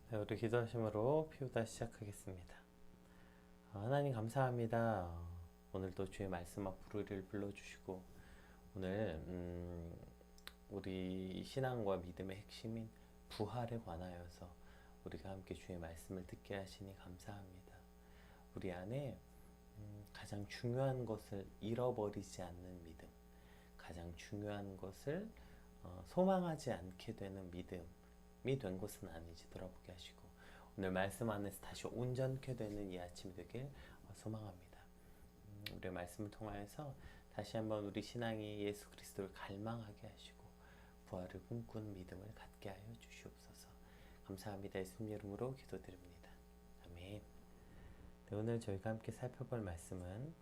네, 우리 기도하심으로 피우다 시작하겠습니다. 하나님 감사합니다. 오늘도 주의 말씀 앞 우리를 불러주시고 오늘 우리 신앙과 믿음의 핵심인 부활에 관하여서 우리가 함께 주의 말씀을 듣게 하시니 감사합니다. 우리 안에 가장 중요한 것을 잃어버리지 않는 믿음, 가장 중요한 것을 소망하지 않게 되는 믿음이 된 것은 아닌지 돌아보게 하시고 오늘 말씀 안에서 다시 온전케 되는 이 아침 되길 소망합니다. 우리의 말씀을 통하여서 다시 한번 우리 신앙이 예수 그리스도를 갈망하게 하시고 부활을 꿈꾸는 믿음을 갖게 하여 주시옵소서. 감사합니다. 예수님 이름으로 기도드립니다. 아멘. 네, 오늘 저희가 함께 살펴볼 말씀은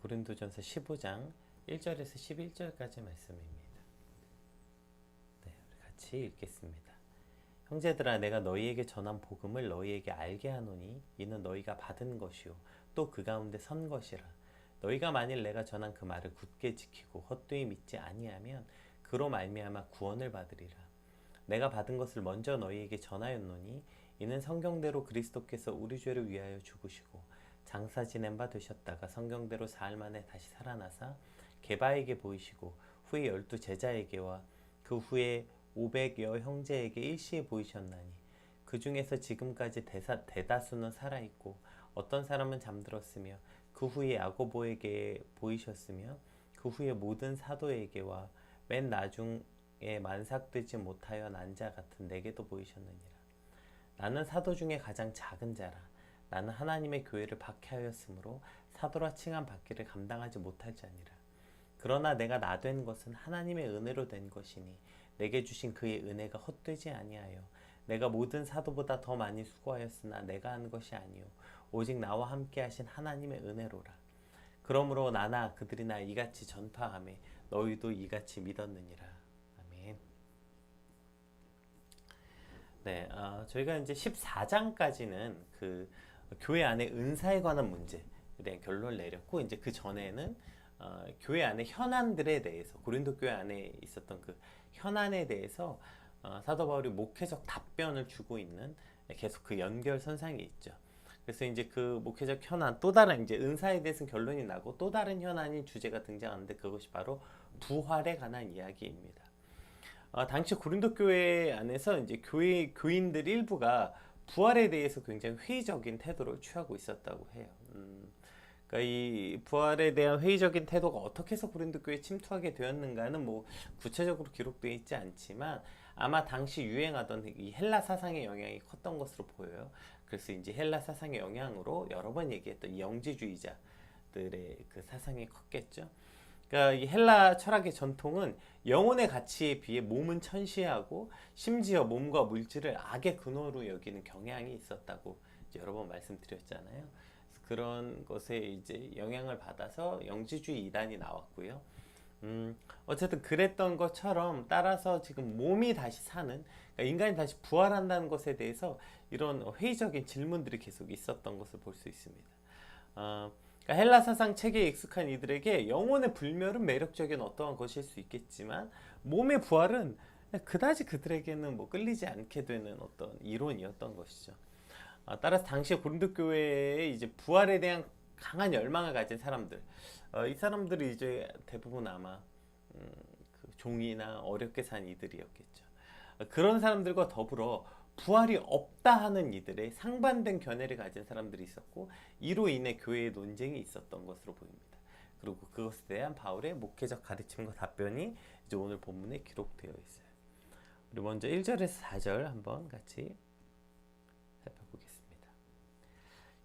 고린도전서 15장 1절에서 11절까지 말씀입니다. 우리 같이 읽겠습니다. 형제들아, 내가 너희에게 전한 복음을 너희에게 알게 하노니 이는 너희가 받은 것이요 또 그 가운데 선 것이라. 너희가 만일 내가 전한 그 말을 굳게 지키고 헛되이 믿지 아니하면 그로 말미암아 구원을 받으리라. 내가 받은 것을 먼저 너희에게 전하였노니 이는 성경대로 그리스도께서 우리 죄를 위하여 죽으시고 장사 지낸 바 되셨다가 성경대로 사흘 만에 다시 살아나사 게바에게 보이시고 후에 12 제자에게와 그 후에 500여 형제에게 일시에 보이셨나니 그 중에서 지금까지 대다수는 살아있고 어떤 사람은 잠들었으며 그 후에 야고보에게 보이셨으며 그 후에 모든 사도에게와 맨 나중에 만삭되지 못하여 난 자 같은 내게도 보이셨느니라. 나는 사도 중에 가장 작은 자라. 나는 하나님의 교회를 박해하였으므로 사도라 칭함 받기를 감당하지 못할 자니라. 그러나 내가 나 된 것은 하나님의 은혜로 된 것이니 내게 주신 그의 은혜가 헛되지 아니하여 내가 모든 사도보다 더 많이 수고하였으나 내가 한 것이 아니요 오직 나와 함께 하신 하나님의 은혜로라. 그러므로 나나 그들이나 이같이 전파하매 너희도 이같이 믿었느니라. 아멘. 저희가 이제 14장까지는 그 교회 안에 은사에 관한 문제에 대한 결론을 내렸고, 이제 그 전에는 교회 안의 현안들에 대해서, 고린도 교회 안에 있었던 그 현안에 대해서 사도 바울이 목회적 답변을 주고 있는, 계속 그 연결선상에 있죠. 그래서 이제 그 목회적 현안, 또 다른 이제 은사에 대해서는 결론이 나고 또 다른 현안인 주제가 등장하는데 그것이 바로 부활에 관한 이야기입니다. 당시 고린도 교회 안에서 이제 교인들 일부가 부활에 대해서 굉장히 회의적인 태도를 취하고 있었다고 해요. 그러니까 이 부활에 대한 회의적인 태도가 어떻게 해서 고린도 교회에 침투하게 되었는가는 뭐 구체적으로 기록되어 있지 않지만 아마 당시 유행하던 이 헬라 사상의 영향이 컸던 것으로 보여요. 그래서 이제 헬라 사상의 영향으로 여러 번 얘기했던 이 영지주의자들의 그 사상이 컸겠죠. 그러니까 이 헬라 철학의 전통은 영혼의 가치에 비해 몸은 천시하고 심지어 몸과 물질을 악의 근원으로 여기는 경향이 있었다고 이제 여러 번 말씀드렸잖아요. 그런 것에 이제 영향을 받아서 영지주의 이단이 나왔고요. 어쨌든 그랬던 것처럼 따라서 지금 몸이 다시 사는, 그러니까 인간이 다시 부활한다는 것에 대해서 이런 회의적인 질문들이 계속 있었던 것을 볼 수 있습니다. 그러니까 헬라 사상 체계에 익숙한 이들에게 영혼의 불멸은 매력적인 어떠한 것일 수 있겠지만 몸의 부활은 그다지 그들에게는 뭐 끌리지 않게 되는 어떤 이론이었던 것이죠. 따라서 당시 고린도 교회에 이제 부활에 대한 강한 열망을 가진 사람들, 이 사람들이 이제 대부분 아마 그 종이나 어렵게 산 이들이었겠죠. 그런 사람들과 더불어 부활이 없다 하는 이들의 상반된 견해를 가진 사람들이 있었고, 이로 인해 교회의 논쟁이 있었던 것으로 보입니다. 그리고 그것에 대한 바울의 목회적 가르침과 답변이 이제 오늘 본문에 기록되어 있어요. 우리 먼저 1절에서 4절 한번 같이 살펴보겠습니다.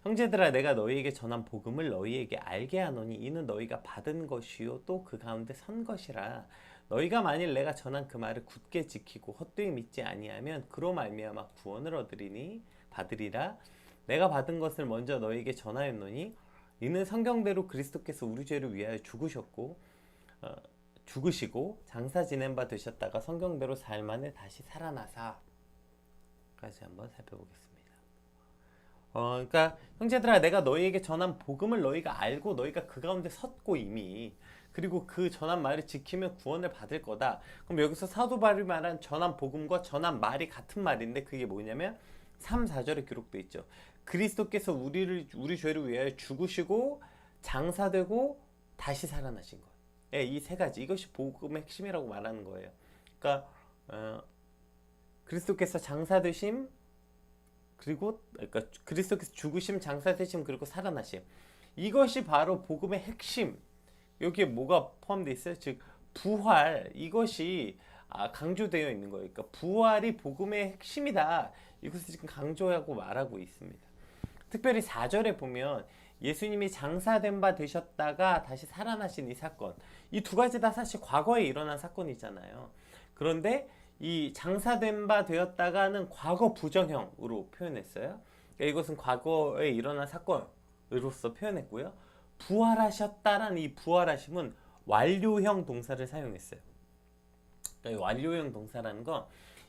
형제들아, 내가 너희에게 전한 복음을 너희에게 알게 하노니 이는 너희가 받은 것이요 또 그 가운데 선 것이라. 너희가 만일 내가 전한 그 말을 굳게 지키고 헛되이 믿지 아니하면 그로 말미암아 구원을 받으리라. 내가 받은 것을 먼저 너희에게 전하였노니 이는 성경대로 그리스도께서 우리 죄를 위하여 죽으시고 장사 지낸 바 되셨다가 성경대로 사흘 만에 다시 살아나사까지 한번 살펴보겠습니다. 그러니까 형제들아, 내가 너희에게 전한 복음을 너희가 알고 너희가 그 가운데 섰고 이미, 그리고 그 전한 말을 지키면 구원을 받을 거다. 그럼 여기서 사도 바울이 말한 전한 복음과 전한 말이 같은 말인데 그게 뭐냐면 3, 4절에 기록되어 있죠. 그리스도께서 우리 죄를 위하여 죽으시고 장사되고 다시 살아나신 것. 예, 이 세 가지 이것이 복음의 핵심이라고 말하는 거예요. 그러니까 그리스도께서 장사되심, 그러니까 그리스도께서 죽으심, 장사되심, 그리고 살아나심. 이것이 바로 복음의 핵심. 여기에 뭐가 포함되어 있어요? 즉 부활, 이것이 강조되어 있는 거예요. 그러니까 부활이 복음의 핵심이다. 이것을 지금 강조하고 말하고 있습니다. 특별히 4절에 보면 예수님이 장사된 바 되셨다가 다시 살아나신 이 사건, 이 두 가지 다 사실 과거에 일어난 사건이잖아요. 그런데 이 장사된 바 되었다가는 과거 부정형으로 표현했어요. 그러니까 이것은 과거에 일어난 사건으로서 표현했고요. 부활하셨다라는 이 부활하심은 완료형 동사를 사용했어요. 그러니까 완료형 동사라는 건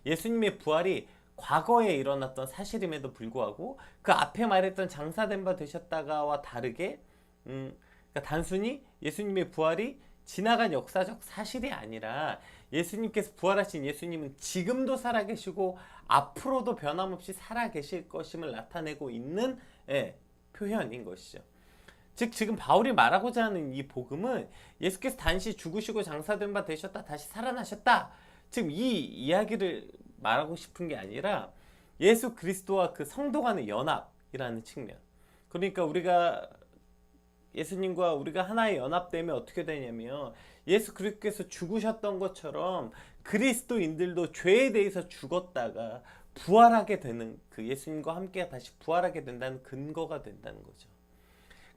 예수님의 부활이 과거에 일어났던 사실임에도 불구하고 그 앞에 말했던 장사된 바 되셨다가와 다르게 그러니까 단순히 예수님의 부활이 지나간 역사적 사실이 아니라 예수님께서 부활하신 예수님은 지금도 살아계시고 앞으로도 변함없이 살아계실 것임을 나타내고 있는 표현인 것이죠. 즉 지금 바울이 말하고자 하는 이 복음은 예수께서 단시 죽으시고 장사된 바 되셨다 다시 살아나셨다, 지금 이 이야기를 말하고 싶은 게 아니라 예수 그리스도와 그 성도 간의 연합이라는 측면. 그러니까 우리가 예수님과 우리가 하나의 연합되면 어떻게 되냐면 예수 그리스도께서 죽으셨던 것처럼 그리스도인들도 죄에 대해서 죽었다가 부활하게 되는, 그 예수님과 함께 다시 부활하게 된다는 근거가 된다는 거죠.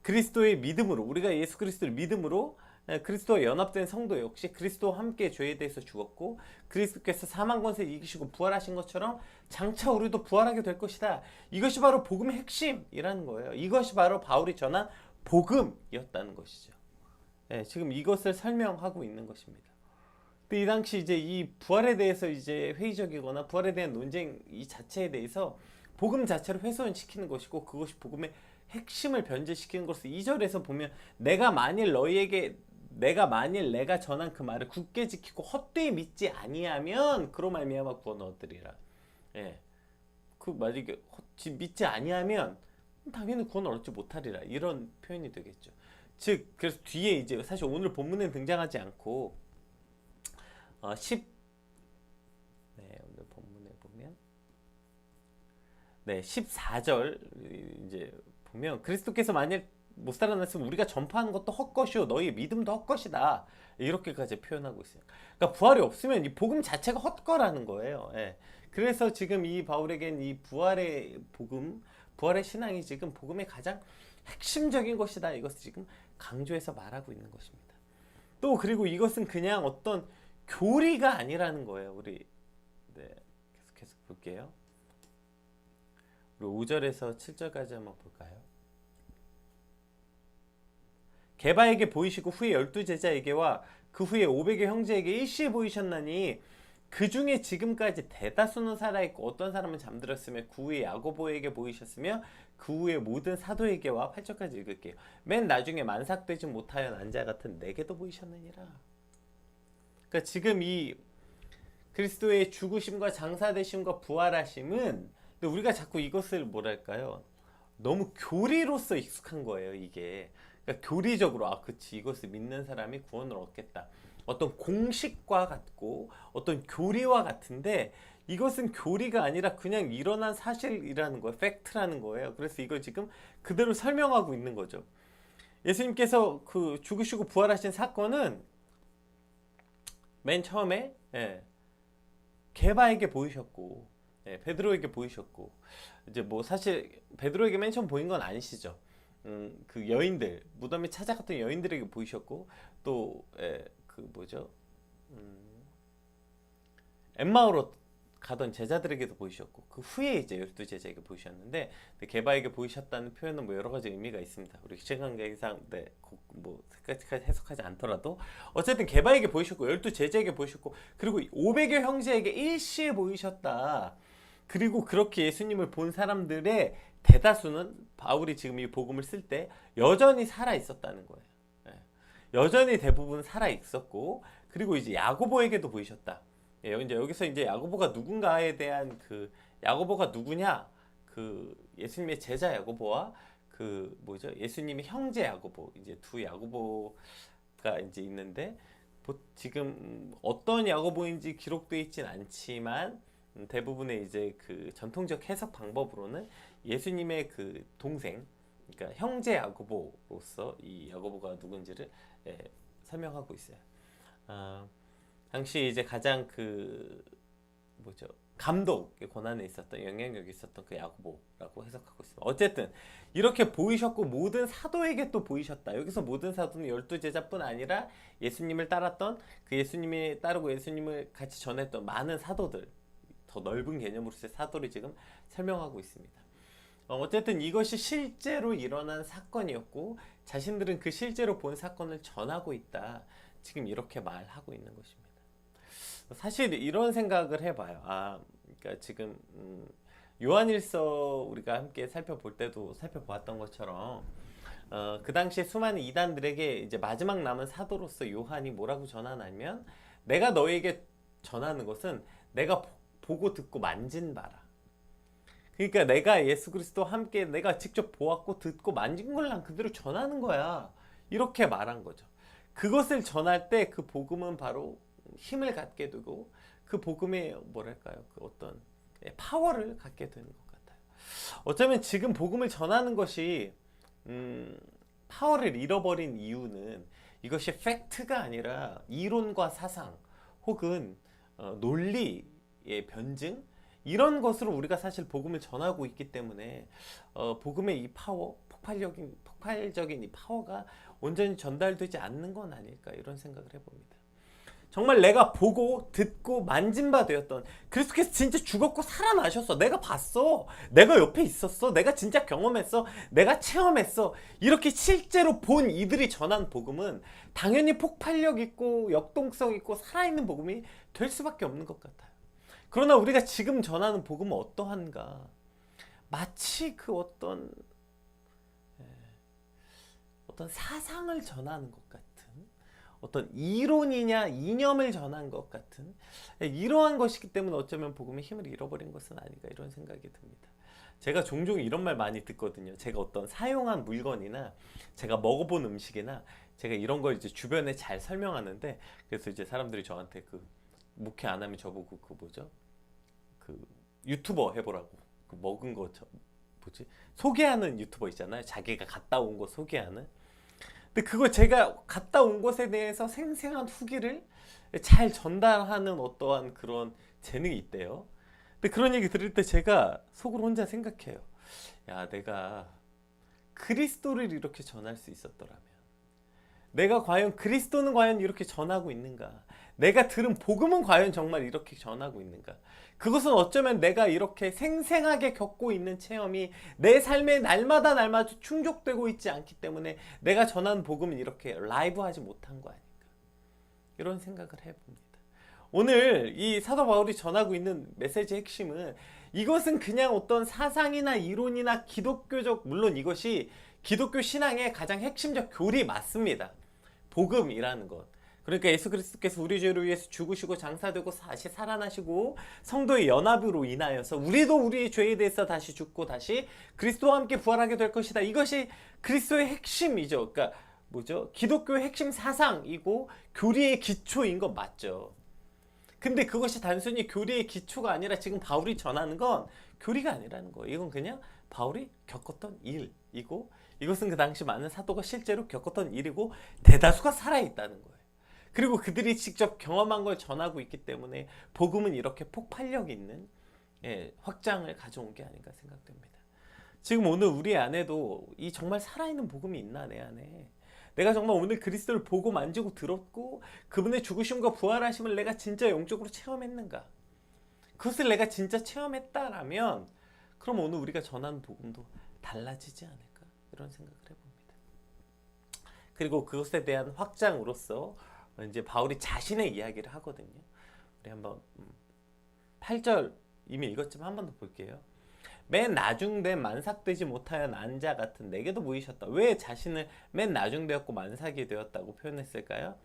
그리스도의 믿음으로, 우리가 예수 그리스도를 믿음으로 그리스도와 연합된 성도 역시 그리스도와 함께 죄에 대해서 죽었고 그리스도께서 사망 권세를 이기시고 부활하신 것처럼 장차 우리도 부활하게 될 것이다. 이것이 바로 복음의 핵심이라는 거예요. 이것이 바로 바울이 전한 복음이었다는 것이죠. 지금 이것을 설명하고 있는 것입니다. 근데 이 당시 이제 이 부활에 대해서 이제 회의적이거나 부활에 대한 논쟁 이 자체에 대해서 복음 자체를 훼손시키는 것이고 그것이 복음의 핵심을 변질시키는 것을 2절에서 보면 내가 만일 내가 전한 그 말을 굳게 지키고 헛되이 믿지 아니하면 그로 말미암아 구원을 얻으리라. 그 만약에 믿지 아니하면 당연히 구원을 얻지 못하리라, 이런 표현이 되겠죠. 즉 그래서 뒤에 이제 사실 오늘 본문에 등장하지 않고 오늘 본문에 보면 14절 이제 보면 그리스도께서 만일 못 살아났으면 우리가 전파하는 것도 헛것이요 너희의 믿음도 헛것이다, 이렇게까지 표현하고 있어요. 그러니까 부활이 없으면 이 복음 자체가 헛거라는 거예요. 그래서 지금 이 바울에겐 이 부활의 복음, 부활의 신앙이 지금 복음의 가장 핵심적인 것이다, 이것을 지금 강조해서 말하고 있는 것입니다. 또 그리고 이것은 그냥 어떤 교리가 아니라는 거예요. 우리 계속해서 볼게요. 우리 5절에서 7절까지 한번 볼까요? 게바에게 보이시고 후에 12제자에게와 그 후에 500의 형제에게 일시에 보이셨나니 그 중에 지금까지 대다수는 살아있고 어떤 사람은 잠들었으며 그 후에 야고보에게 보이셨으며 그 후에 모든 사도에게와 8절까지 읽을게요. 맨 나중에 만삭되지 못하여 난 자 같은 내게도 보이셨느니라. 그러니까 지금 이 그리스도의 죽으심과 장사되심과 부활하심은, 근데 우리가 자꾸 이것을 뭐랄까요, 너무 교리로서 익숙한 거예요. 이게 그러니까 교리적으로 그치 이것을 믿는 사람이 구원을 얻겠다, 어떤 공식과 같고 어떤 교리와 같은데 이것은 교리가 아니라 그냥 일어난 사실이라는 거예요. 팩트라는 거예요. 그래서 이걸 지금 그대로 설명하고 있는 거죠. 예수님께서 그 죽으시고 부활하신 사건은 맨 처음에 게바에게 보이셨고 베드로에게 보이셨고, 이제 뭐 사실 베드로에게 맨 처음 보인 건 아니시죠. 그 여인들, 무덤에 찾아갔던 여인들에게 보이셨고 또 그 뭐죠, 엠마오로 가던 제자들에게도 보이셨고 그 후에 이제 12제자에게 보이셨는데, 게바에게 보이셨다는 표현은 뭐 여러 가지 의미가 있습니다. 우리 시간 관계상 뭐 끝까지 해석하지 않더라도 어쨌든 게바에게 보이셨고 12제자에게 보이셨고 그리고 500여 형제에게 일시에 보이셨다. 그리고 그렇게 예수님을 본 사람들의 대다수는 바울이 지금 이 복음을 쓸 때 여전히 살아 있었다는 거예요. 여전히 대부분 살아 있었고, 그리고 이제 야고보에게도 보이셨다. 예, 이제 여기서 이제 야고보가 누군가에 대한 그 야고보가 누구냐? 그 예수님의 제자 야고보와 그 뭐죠? 예수님의 형제 야고보, 이제 두 야고보가 이제 있는데, 지금 어떤 야고보인지 기록되어 있진 않지만 대부분의 이제 그 전통적 해석 방법으로는 예수님의 그 동생, 그러니까 형제 야고보로서 이 야고보가 누군지를 예, 설명하고 있어요. 아, 당시 이제 가장 그 뭐죠? 감독의 권한에 있었던, 영향력이 있었던 그 야고보라고 해석하고 있습니다. 어쨌든 이렇게 보이셨고 모든 사도에게 또 보이셨다. 여기서 모든 사도는 12제자뿐 아니라 예수님을 따랐던, 그 예수님이 따르고 예수님을 같이 전했던 많은 사도들, 더 넓은 개념으로서의 사도를 지금 설명하고 있습니다. 어쨌든 이것이 실제로 일어난 사건이었고 자신들은 그 실제로 본 사건을 전하고 있다. 지금 이렇게 말하고 있는 것입니다. 사실 이런 생각을 해봐요. 그러니까 지금 요한일서 우리가 함께 살펴볼 때도 살펴보았던 것처럼 그 당시에 수많은 이단들에게 이제 마지막 남은 사도로서 요한이 뭐라고 전하냐면, 내가 너에게 전하는 것은 내가 보고 듣고 만진 바라. 그러니까 내가 예수 그리스도와 함께 내가 직접 보았고 듣고 만진 걸 난 그대로 전하는 거야. 이렇게 말한 거죠. 그것을 전할 때 그 복음은 바로 힘을 갖게 되고 그 복음의 뭐랄까요, 그 어떤 파워를 갖게 되는 것 같아요. 어쩌면 지금 복음을 전하는 것이 파워를 잃어버린 이유는 이것이 팩트가 아니라 이론과 사상 혹은 논리의 변증, 이런 것으로 우리가 사실 복음을 전하고 있기 때문에 복음의 이 파워, 폭발적인 이 파워가 온전히 전달되지 않는 건 아닐까, 이런 생각을 해봅니다. 정말 내가 보고 듣고 만진 바 되었던, 그리스도께서 진짜 죽었고 살아나셨어, 내가 봤어, 내가 옆에 있었어, 내가 진짜 경험했어, 내가 체험했어, 이렇게 실제로 본 이들이 전한 복음은 당연히 폭발력 있고 역동성 있고 살아있는 복음이 될 수밖에 없는 것 같아요. 그러나 우리가 지금 전하는 복음은 어떠한가? 마치 그 어떤 사상을 전하는 것 같은, 어떤 이론이냐 이념을 전한 것 같은 이러한 것이기 때문에 어쩌면 복음의 힘을 잃어버린 것은 아닌가, 이런 생각이 듭니다. 제가 종종 이런 말 많이 듣거든요. 제가 어떤 사용한 물건이나 제가 먹어본 음식이나 제가 이런 걸 이제 주변에 잘 설명하는데, 그래서 이제 사람들이 저한테 그 목회 안 하면 저보고 그 뭐죠? 그 유튜버 해보라고, 그 먹은 거 소개하는 유튜버 있잖아요. 자기가 갔다 온 거 소개하는. 근데 그거 제가 갔다 온 것에 대해서 생생한 후기를 잘 전달하는 어떠한 그런 재능이 있대요. 근데 그런 얘기 들을 때 제가 속으로 혼자 생각해요. 야, 내가 그리스도를 이렇게 전할 수 있었더라면, 내가 과연 그리스도는 과연 이렇게 전하고 있는가? 내가 들은 복음은 과연 정말 이렇게 전하고 있는가? 그것은 어쩌면 내가 이렇게 생생하게 겪고 있는 체험이 내 삶에 날마다 충족되고 있지 않기 때문에 내가 전하는 복음은 이렇게 라이브하지 못한 거 아닌가? 이런 생각을 해봅니다. 오늘 이 사도 바울이 전하고 있는 메시지의 핵심은, 이것은 그냥 어떤 사상이나 이론이나 기독교적, 물론 이것이 기독교 신앙의 가장 핵심적 교리 맞습니다. 복음이라는 것. 그러니까 예수 그리스도께서 우리 죄를 위해서 죽으시고 장사되고 다시 살아나시고 성도의 연합으로 인하여서 우리도 우리의 죄에 대해서 다시 죽고 다시 그리스도와 함께 부활하게 될 것이다. 이것이 그리스도의 핵심이죠. 그러니까 뭐죠? 기독교의 핵심 사상이고 교리의 기초인 것 맞죠. 근데 그것이 단순히 교리의 기초가 아니라 지금 바울이 전하는 건 교리가 아니라는 거예요. 이건 그냥 바울이 겪었던 일이고, 이것은 그 당시 많은 사도가 실제로 겪었던 일이고 대다수가 살아있다는 거예요. 그리고 그들이 직접 경험한 걸 전하고 있기 때문에 복음은 이렇게 폭발력 있는 확장을 가져온 게 아닌가 생각됩니다. 지금 오늘 우리 안에도 이 정말 살아있는 복음이 있나, 내 안에? 내가 정말 오늘 그리스도를 보고 만지고 들었고 그분의 죽으심과 부활하심을 내가 진짜 영적으로 체험했는가? 그것을 내가 진짜 체험했다라면 그럼 오늘 우리가 전하는 복음도 달라지지 않을까? 이런 생각을 해봅니다. 그리고 그것에 대한 확장으로서 이제 바울이 자신의 이야기를 하거든요. 우리 한번 8절 이미 읽었지만 한 번 더 볼게요. 맨 나중된 만삭되지 못하여 난 자 같은 내게도 모이셨다. 왜 자신을 맨 나중되었고 만삭이 되었다고 표현했을까요?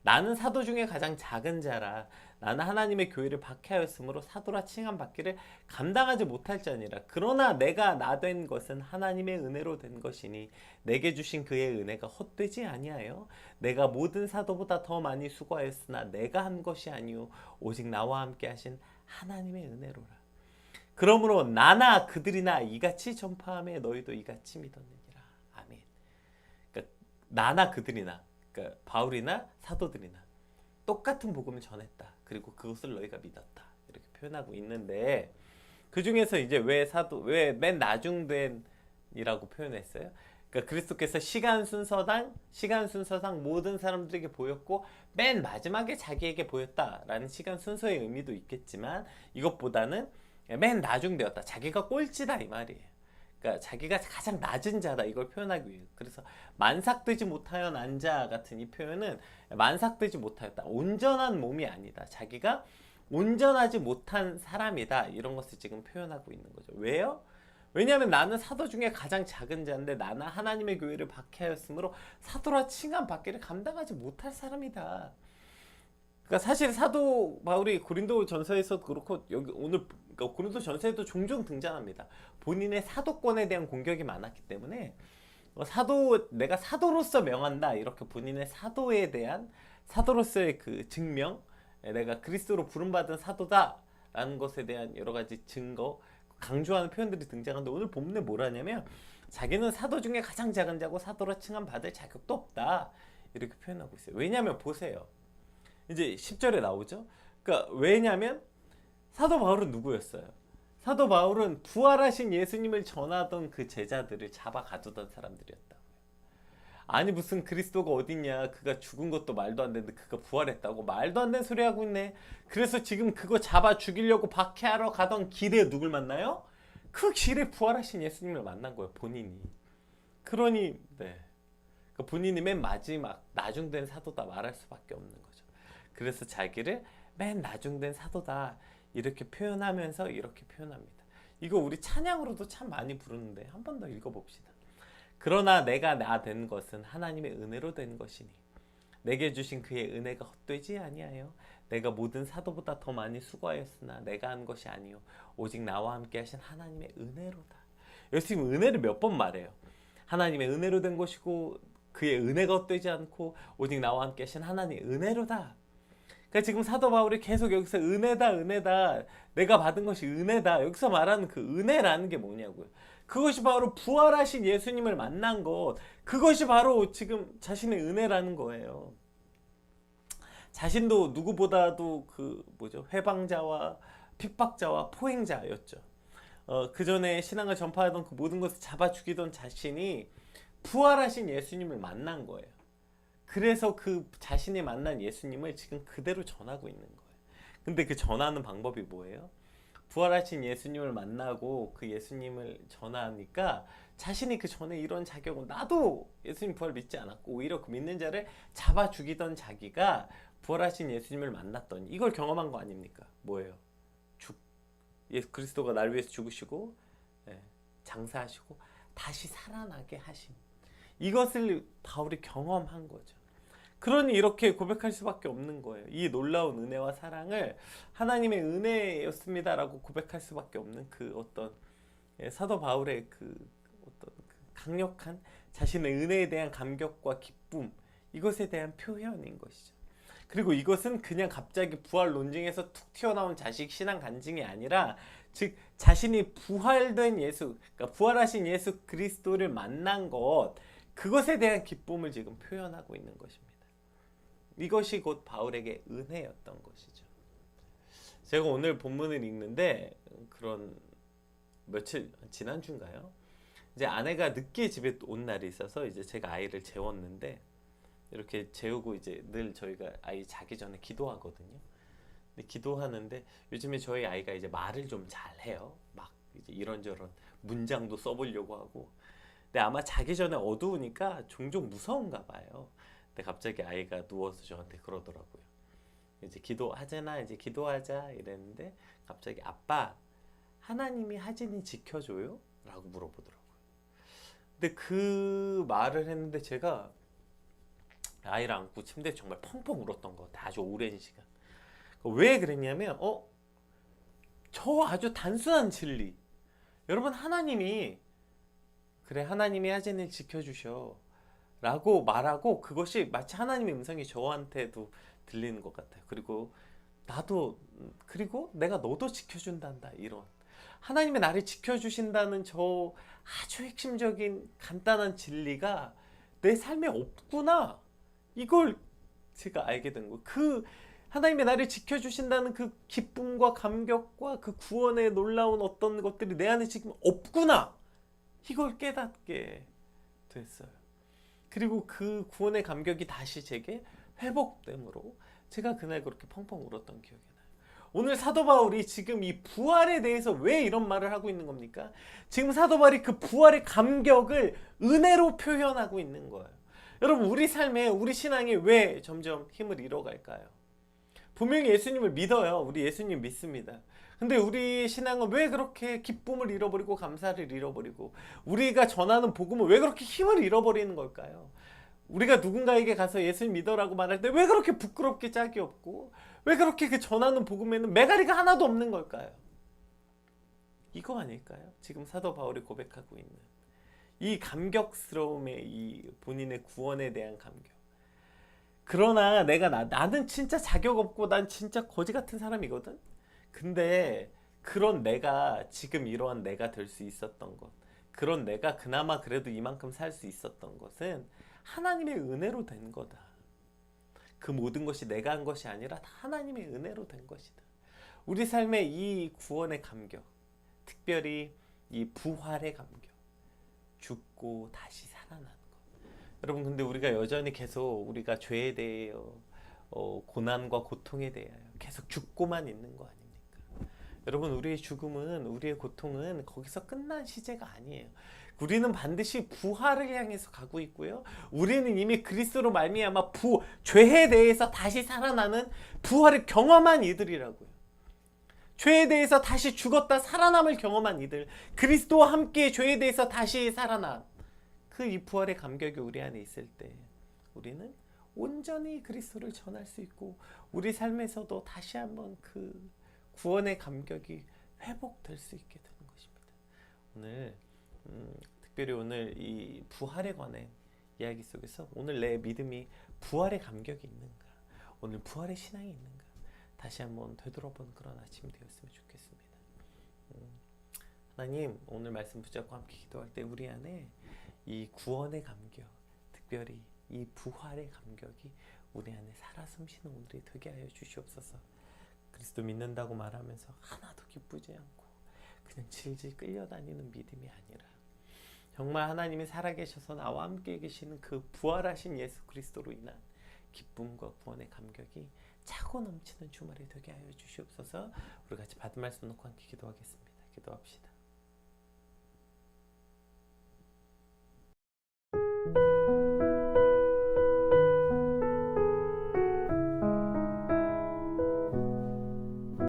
나는 사도 중에 가장 작은 자라. 나는 하나님의 교회를 박해하였으므로 사도라 칭함받기를 감당하지 못할 자니라. 그러나 내가 나 된 것은 하나님의 은혜로 된 것이니 내게 주신 그의 은혜가 헛되지 아니하여 내가 모든 사도보다 더 많이 수고하였으나 내가 한 것이 아니요 오직 나와 함께 하신 하나님의 은혜로라. 그러므로 나나 그들이나 이같이 전파함에 너희도 이같이 믿었느니라. 아멘. 그러니까 나나 그들이나, 그러니까 바울이나 사도들이나 똑같은 복음을 전했다. 그리고 그것을 너희가 믿었다. 이렇게 표현하고 있는데, 그 중에서 이제 왜 맨 나중된이라고 표현했어요? 그러니까 그리스도께서 시간 순서상 모든 사람들에게 보였고 맨 마지막에 자기에게 보였다라는 시간 순서의 의미도 있겠지만, 이것보다는 맨 나중되었다. 자기가 꼴찌다 이 말이에요. 그러니까 자기가 가장 낮은 자다 이걸 표현하기 위해. 그래서 만삭되지 못하여 난 자 같은 이 표현은 만삭되지 못하였다. 온전한 몸이 아니다. 자기가 온전하지 못한 사람이다. 이런 것을 지금 표현하고 있는 거죠. 왜요? 왜냐하면 나는 사도 중에 가장 작은 자인데 나는 하나님의 교회를 박해하였으므로 사도라 칭함 받기를 감당하지 못할 사람이다. 그러니까 사실 사도 바울이 고린도 전서에서 그렇고 여기 오늘 그러니까 고린도 전서에도 종종 등장합니다. 본인의 사도권에 대한 공격이 많았기 때문에 내가 사도로서 명한다 이렇게 본인의 사도에 대한 사도로서의 그 증명, 내가 그리스도로 부름받은 사도다라는 것에 대한 여러 가지 증거 강조하는 표현들이 등장하는데, 오늘 본문에 뭐라냐면 자기는 사도 중에 가장 작은 자고 사도로 칭함 받을 자격도 없다 이렇게 표현하고 있어요. 왜냐하면 보세요. 이제 10절에 나오죠. 그러니까 왜냐하면 사도 바울은 누구였어요? 사도 바울은 부활하신 예수님을 전하던 그 제자들을 잡아 가두던 사람들이었다. 아니 무슨 그리스도가 어딨냐, 그가 죽은 것도 말도 안 되는데 그가 부활했다고 말도 안 되는 소리 하고 있네. 그래서 지금 그거 잡아 죽이려고 박해하러 가던 길에 누굴 만나요? 그 길에 부활하신 예수님을 만난 거예요, 본인이. 그러니 본인이 맨 마지막 나중된 사도다 말할 수밖에 없는 거죠. 그래서 자기를 맨 나중된 사도다 이렇게 표현하면서 이렇게 표현합니다. 이거 우리 찬양으로도 참 많이 부르는데 한 번 더 읽어봅시다. 그러나 내가 나 된 것은 하나님의 은혜로 된 것이니 내게 주신 그의 은혜가 헛되지 아니하여 내가 모든 사도보다 더 많이 수고하였으나 내가 한 것이 아니요 오직 나와 함께 하신 하나님의 은혜로다. 여기서 지금 은혜를 몇 번 말해요. 하나님의 은혜로 된 것이고 그의 은혜가 헛되지 않고 오직 나와 함께 하신 하나님의 은혜로다. 그러니까 지금 사도 바울이 계속 여기서 은혜다 내가 받은 것이 은혜다, 여기서 말하는 그 은혜라는 게 뭐냐고요. 그것이 바로 부활하신 예수님을 만난 것, 그것이 바로 지금 자신의 은혜라는 거예요. 자신도 누구보다도 회방자와 핍박자와 포행자였죠. 그 전에 신앙을 전파하던 그 모든 것을 잡아 죽이던 자신이 부활하신 예수님을 만난 거예요. 그래서 그 자신이 만난 예수님을 지금 그대로 전하고 있는 거예요. 근데 그 전하는 방법이 뭐예요? 부활하신 예수님을 만나고 그 예수님을 전하니까 자신이 그 전에 이런 자격은, 나도 예수님 부활 믿지 않았고 오히려 그 믿는 자를 잡아 죽이던 자기가 부활하신 예수님을 만났더니 이걸 경험한 거 아닙니까? 뭐예요? 예수 그리스도가 날 위해서 죽으시고 장사하시고 다시 살아나게 하심, 이것을 바울이 경험한 거죠. 그러니 이렇게 고백할 수밖에 없는 거예요. 이 놀라운 은혜와 사랑을 하나님의 은혜였습니다라고 고백할 수밖에 없는 그 어떤 사도 바울의 그 어떤 강력한 자신의 은혜에 대한 감격과 기쁨, 이것에 대한 표현인 것이죠. 그리고 이것은 그냥 갑자기 부활 논증에서 툭 튀어나온 자식 신앙 간증이 아니라, 즉 자신이 부활된 예수, 그러니까 부활하신 예수 그리스도를 만난 것, 그것에 대한 기쁨을 지금 표현하고 있는 것입니다. 이것이 곧 바울에게 은혜였던 것이죠. 제가 오늘 본문을 읽는데 지난주인가요? 이제 아내가 늦게 집에 온 날이 있어서 이제 제가 아이를 재웠는데, 이렇게 재우고 이제 늘 저희가 아이 자기 전에 기도하거든요. 근데 기도하는데 요즘에 저희 아이가 이제 말을 좀 잘해요. 막 이제 이런저런 문장도 써보려고 하고. 근데 아마 자기 전에 어두우니까 종종 무서운가 봐요. 근데 갑자기 아이가 누워서 저한테 그러더라고요. 이제 기도하자 이랬는데 갑자기 아빠, 하나님이 하진이 지켜줘요? 라고 물어보더라고요. 근데 그 말을 했는데 제가 아이를 안고 침대에 정말 펑펑 울었던 것 같아요. 아주 오랜 시간. 왜 그랬냐면 저 아주 단순한 진리. 여러분, 하나님이 그래, 하나님이 하진을 지켜주셔 라고 말하고, 그것이 마치 하나님의 음성이 저한테도 들리는 것 같아요. 그리고 그리고 너도 지켜준단다, 이런 하나님의 나를 지켜주신다는 저 아주 핵심적인 간단한 진리가 내 삶에 없구나, 이걸 제가 알게 된 거예요. 그 하나님의 나를 지켜주신다는 그 기쁨과 감격과 그 구원의 놀라운 어떤 것들이 내 안에 지금 없구나, 이걸 깨닫게 됐어요. 그리고 그 구원의 감격이 다시 제게 회복됨으로 제가 그날 그렇게 펑펑 울었던 기억이 나요. 오늘 사도 바울이 지금 이 부활에 대해서 왜 이런 말을 하고 있는 겁니까? 지금 사도 바울이 그 부활의 감격을 은혜로 표현하고 있는 거예요. 여러분, 우리 삶에, 우리 신앙이 왜 점점 힘을 잃어갈까요? 분명히 예수님을 믿어요. 우리 예수님 믿습니다. 근데 우리 신앙은 왜 그렇게 기쁨을 잃어버리고 감사를 잃어버리고, 우리가 전하는 복음은 왜 그렇게 힘을 잃어버리는 걸까요? 우리가 누군가에게 가서 예수님 믿어라고 말할 때 왜 그렇게 부끄럽게 짝이 없고, 왜 그렇게 그 전하는 복음에는 메가리가 하나도 없는 걸까요? 이거 아닐까요? 지금 사도 바울이 고백하고 있는 이 감격스러움의, 이 본인의 구원에 대한 감격. 그러나 나는 진짜 자격 없고 난 진짜 거지 같은 사람이거든. 근데 그런 내가 지금 이러한 내가 될 수 있었던 것, 그런 내가 그나마 그래도 이만큼 살 수 있었던 것은 하나님의 은혜로 된 거다. 그 모든 것이 내가 한 것이 아니라 다 하나님의 은혜로 된 것이다. 우리 삶의 이 구원의 감격, 특별히 이 부활의 감격, 죽고 다시 살아나는 것. 여러분, 근데 우리가 여전히 계속 우리가 죄에 대하여 고난과 고통에 대하여 계속 죽고만 있는 거 아닙니까? 여러분, 우리의 죽음은, 우리의 고통은 거기서 끝난 시제가 아니에요. 우리는 반드시 부활을 향해서 가고 있고요. 우리는 이미 그리스도로 말미암아 죄에 대해서 다시 살아나는 부활을 경험한 이들이라고요. 죄에 대해서 다시 죽었다 살아남을 경험한 이들, 그리스도와 함께 죄에 대해서 다시 살아난 그 이 부활의 감격이 우리 안에 있을 때 우리는 온전히 그리스도를 전할 수 있고, 우리 삶에서도 다시 한번 그 구원의 감격이 회복될 수 있게 되는 것입니다. 오늘 특별히 오늘 이 부활에 관한 이야기 속에서 오늘 내 믿음이 부활의 감격이 있는가, 오늘 부활의 신앙이 있는가, 다시 한번 되돌아보는 그런 아침이 되었으면 좋겠습니다. 하나님, 오늘 말씀 붙잡고 함께 기도할 때 우리 안에 이 구원의 감격, 특별히 이 부활의 감격이 우리 안에 살아 숨쉬는 오늘이 되게 하여 주시옵소서. 그리스도 믿는다고 말하면서 하나도 기쁘지 않고 그냥 질질 끌려다니는 믿음이 아니라, 정말 하나님이 살아계셔서 나와 함께 계시는 그 부활하신 예수 그리스도로 인한 기쁨과 구원의 감격이 차고 넘치는 주말이 되게 하여 주시옵소서. 우리 같이 받은 말씀 놓고 함께 기도하겠습니다. 기도합시다.